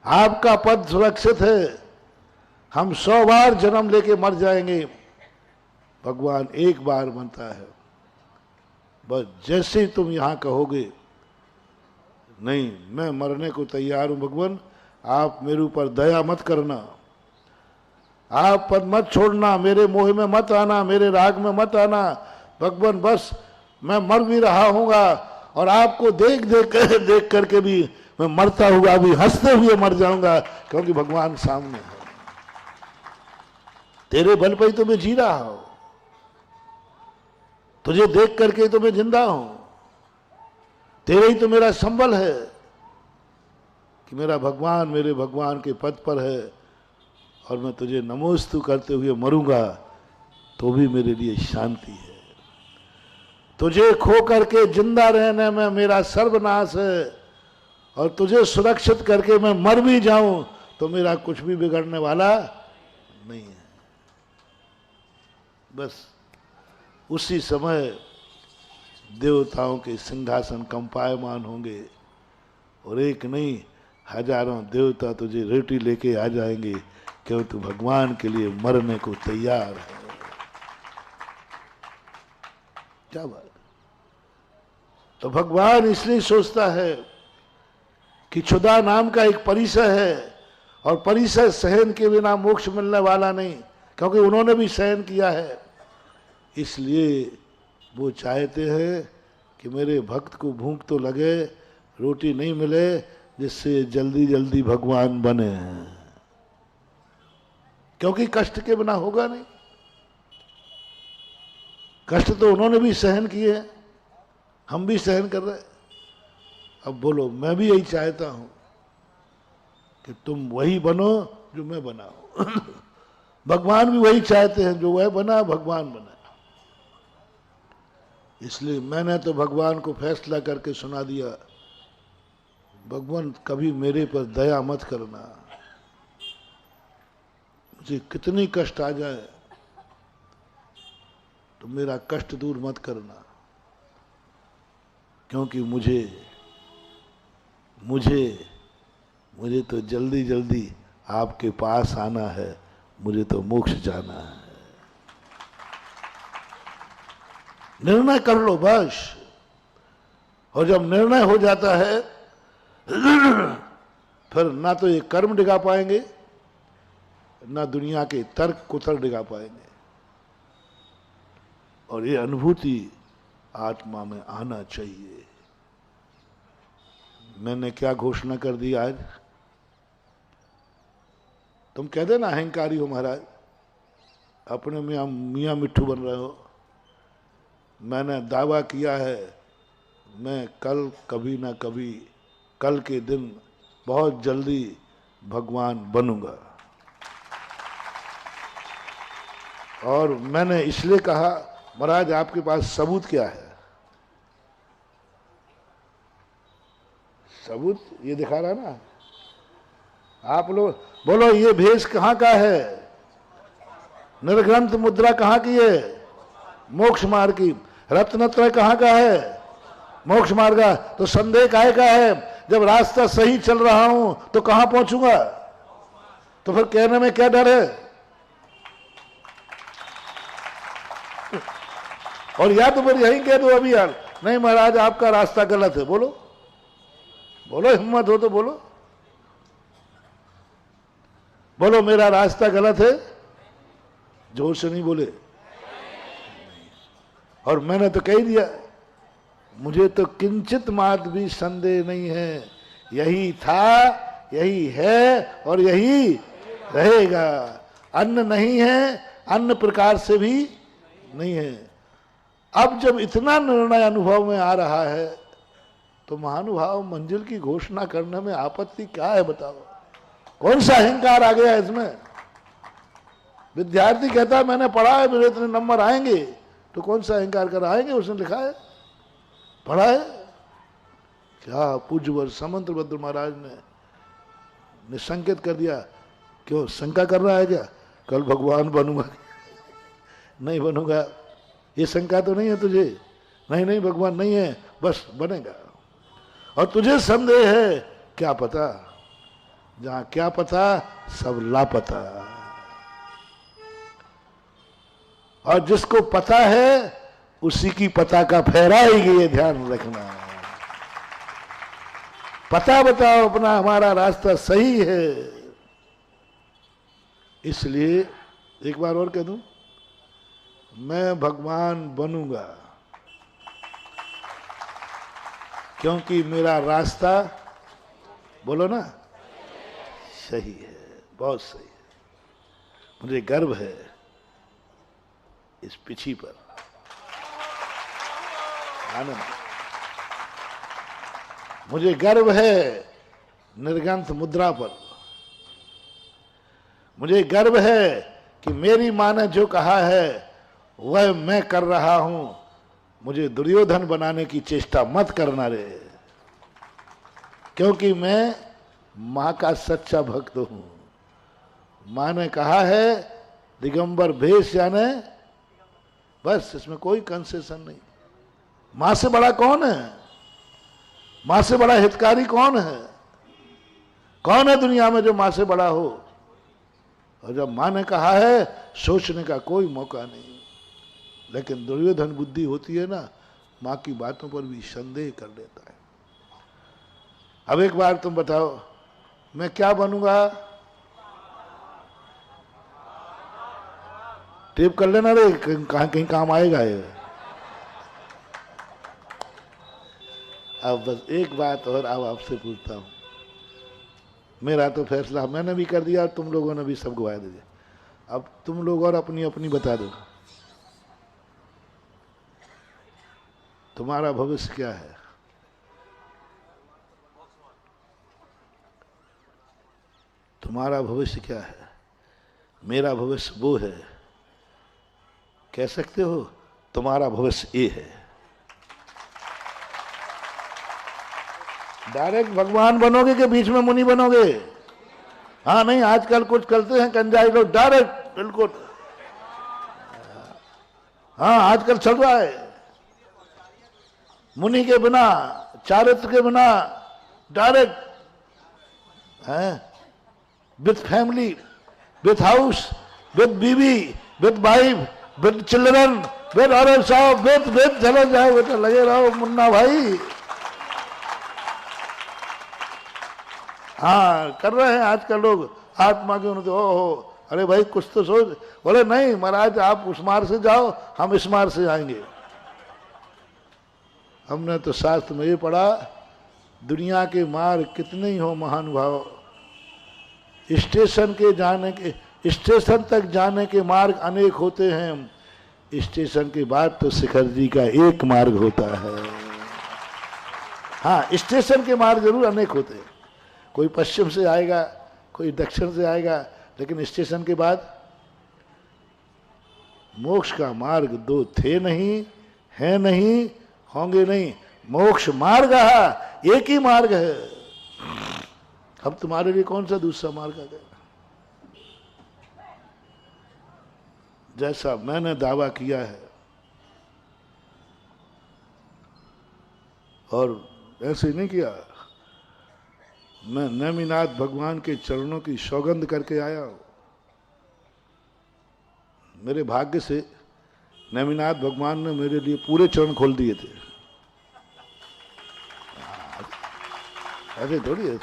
आपका पद सुरक्षित है। हम 100 बार जन्म लेके मर जाएंगे, भगवान एक बार बनता है। बस जैसे ही तुम यहां कहोगे नहीं मैं मरने को तैयार हूं भगवान, आप मेरे ऊपर दया मत करना, आप पद मत छोड़ना, मेरे मोह में मत आना, मेरे राग में मत आना भगवान, बस मैं मर भी रहा हूँगा और आपको देख देख करके भी मैं मरता हुआ भी हंसते हुए मर जाऊंगा, क्योंकि भगवान सामने है। तेरे बल पर ही तो मैं जी रहा हूं, तुझे देख करके तो मैं जिंदा हूं, तेरे ही तो मेरा संबल है कि मेरा भगवान मेरे भगवान के पद पर है और मैं तुझे नमोस्तु करते हुए मरूंगा तो भी मेरे लिए शांति है। तुझे खो करके जिंदा रहने में मेरा सर्वनाश है और तुझे सुरक्षित करके मैं मर भी जाऊं तो मेरा कुछ भी बिगड़ने वाला नहीं है। बस उसी समय देवताओं के सिंहासन कंपायमान होंगे और एक नहीं हजारों देवता तुझे रोटी लेके आ जाएंगे, क्यों तू भगवान के लिए मरने को तैयार है। क्या बात। तो भगवान इसलिए सोचता है कि क्षुधा नाम का एक परिसर है और परिसर सहन के बिना मोक्ष मिलने वाला नहीं, क्योंकि उन्होंने भी सहन किया है। इसलिए वो चाहते हैं कि मेरे भक्त को भूख तो लगे, रोटी नहीं मिले, जिससे जल्दी जल्दी भगवान बने, क्योंकि कष्ट के बिना होगा नहीं। कष्ट तो उन्होंने भी सहन किए, हम भी सहन कर रहे। अब बोलो, मैं भी यही चाहता हूं कि तुम वही बनो जो मैं बना हूं। भगवान भी वही चाहते हैं, जो वह बना भगवान बना। इसलिए मैंने तो भगवान को फैसला करके सुना दिया, भगवान कभी मेरे पर दया मत करना, मुझे कितनी कष्ट आ जाए तो मेरा कष्ट दूर मत करना, क्योंकि मुझे तो जल्दी जल्दी आपके पास आना है, मुझे तो मोक्ष जाना है। निर्णय कर लो बस। और जब निर्णय हो जाता है फिर ना तो ये कर्म डिगा पाएंगे, ना दुनिया के तर्क कुतर डिगा पाएंगे, और ये अनुभूति आत्मा में आना चाहिए। मैंने क्या घोषणा कर दी आज? तुम कह देना अहंकारी हो महाराज, अपने मियाँ मिट्ठू बन रहे हो। मैंने दावा किया है मैं कल कभी ना कभी, कल के दिन बहुत जल्दी भगवान बनूंगा। और मैंने इसलिए कहा, महाराज आपके पास सबूत क्या है? सबूत ये दिखा रहा ना, आप लोग बोलो ये भेष कहाँ का है? निर्ग्रंथ मुद्रा कहाँ की है? मोक्ष मार्ग की। रत्नत्रय कहाँ का है? मोक्ष मार्ग का। तो संदेह काहे का है? जब रास्ता सही चल रहा हूं तो कहां पहुंचूंगा? तो फिर कहने में क्या डर है? और या तो फिर यही कह दो अभी यार, नहीं महाराज आपका रास्ता गलत है। बोलो बोलो, हिम्मत हो तो बोलो, बोलो मेरा रास्ता गलत है। जोर से नहीं बोले। और मैंने तो कह दिया, मुझे तो किंचित मात्र भी संदेह नहीं है, यही था, यही है और यही रहेगा। अन्य नहीं है, अन्य प्रकार से भी नहीं है। अब जब इतना निर्णय अनुभव में आ रहा है तो महानुभाव मंजिल की घोषणा करने में आपत्ति क्या है? बताओ, कौन सा अहंकार आ गया इसमें? विद्यार्थी कहता है मैंने पढ़ा है, मेरे इतने नंबर आएंगे, तो कौन सा अहंकार कर आएंगे? उसने लिखा है, पढ़ा है क्या? पूज्यवर समंतभद्र महाराज ने निसंकेत कर दिया। क्यों शंका कर रहा है क्या? कल भगवान बनूंगा नहीं बनूंगा, ये शंका तो नहीं है तुझे? नहीं नहीं भगवान नहीं है, बस बनेगा। और तुझे संदेह है, क्या पता जहां क्या पता, सब लापता। और जिसको पता है उसी की पता का फहराएगी, ये ध्यान रखना। पता बताओ अपना, हमारा रास्ता सही है। इसलिए एक बार और कह दूं, मैं भगवान बनूंगा क्योंकि मेरा रास्ता, बोलो ना, सही है, बहुत सही है। मुझे गर्व है इस पिछी पर, आनंद। मुझे गर्व है निर्गंथ मुद्रा पर। मुझे गर्व है कि मेरी मां ने जो कहा है वह मैं कर रहा हूं। मुझे दुर्योधन बनाने की चेष्टा मत करना रे, क्योंकि मैं मां का सच्चा भक्त हूं। मां ने कहा है दिगंबर भेष जाने, बस, इसमें कोई कंसेशन नहीं। मां से बड़ा कौन है? मां से बड़ा हितकारी कौन है? कौन है दुनिया में जो मां से बड़ा हो? और जब मां ने कहा है, सोचने का कोई मौका नहीं। लेकिन दुर्योधन बुद्धि होती है ना, मां की बातों पर भी संदेह कर लेता है। अब एक बार तुम बताओ, मैं क्या बनूंगा? टेप कर लेना रे, कहीं काम आएगा ये। अब बस एक बात और अब आपसे पूछता हूं। मेरा तो फैसला मैंने भी कर दिया, तुम लोगों ने भी सब गवाह दे दिया। अब तुम लोग और अपनी अपनी बता दो, तुम्हारा भविष्य क्या है? तुम्हारा भविष्य क्या है? मेरा भविष्य वो है। कह सकते हो तुम्हारा भविष्य ये है। डायरेक्ट भगवान बनोगे कि बीच में मुनि बनोगे? हाँ, नहीं, आजकल कुछ करते हैं कंजाई लोग, डायरेक्ट, बिल्कुल। हाँ, आजकल चल रहा है, मुनि के बिना, चारित्र के बिना, डायरेक्ट है, with family, with house, with बीवी, with wife, with children, with अरे साहब, विथ चलो जाओ बेटा, लगे रहो मुन्ना भाई। हाँ, कर रहे हैं आजकल लोग आत्मा के उन्नति। ओहो, अरे भाई कुछ तो सोच। बोले नहीं महाराज, आप उस मार्ग से जाओ, हम इस मार्ग से जाएंगे। हमने तो शास्त्र में ये पढ़ा, दुनिया के मार्ग कितने ही हो महानुभाव, स्टेशन तक जाने के मार्ग अनेक होते हैं। स्टेशन के बाद तो शिखर जी का एक मार्ग होता है। हाँ, स्टेशन के मार्ग जरूर अनेक होते हैं, कोई पश्चिम से आएगा, कोई दक्षिण से आएगा, लेकिन स्टेशन के बाद मोक्ष का मार्ग दो थे नहीं, है नहीं, होंगे नहीं। मोक्ष मार्ग एक ही मार्ग है। अब तुम्हारे लिए कौन सा दूसरा मार्ग आ गया? जैसा मैंने दावा किया है, और ऐसे नहीं किया, मैं नेमिनाथ भगवान के चरणों की सौगंध करके आया हूं। मेरे भाग्य से नेमिनाथ भगवान ने मेरे लिए पूरे चरण खोल दिए थे। ऐसे थोड़ी है।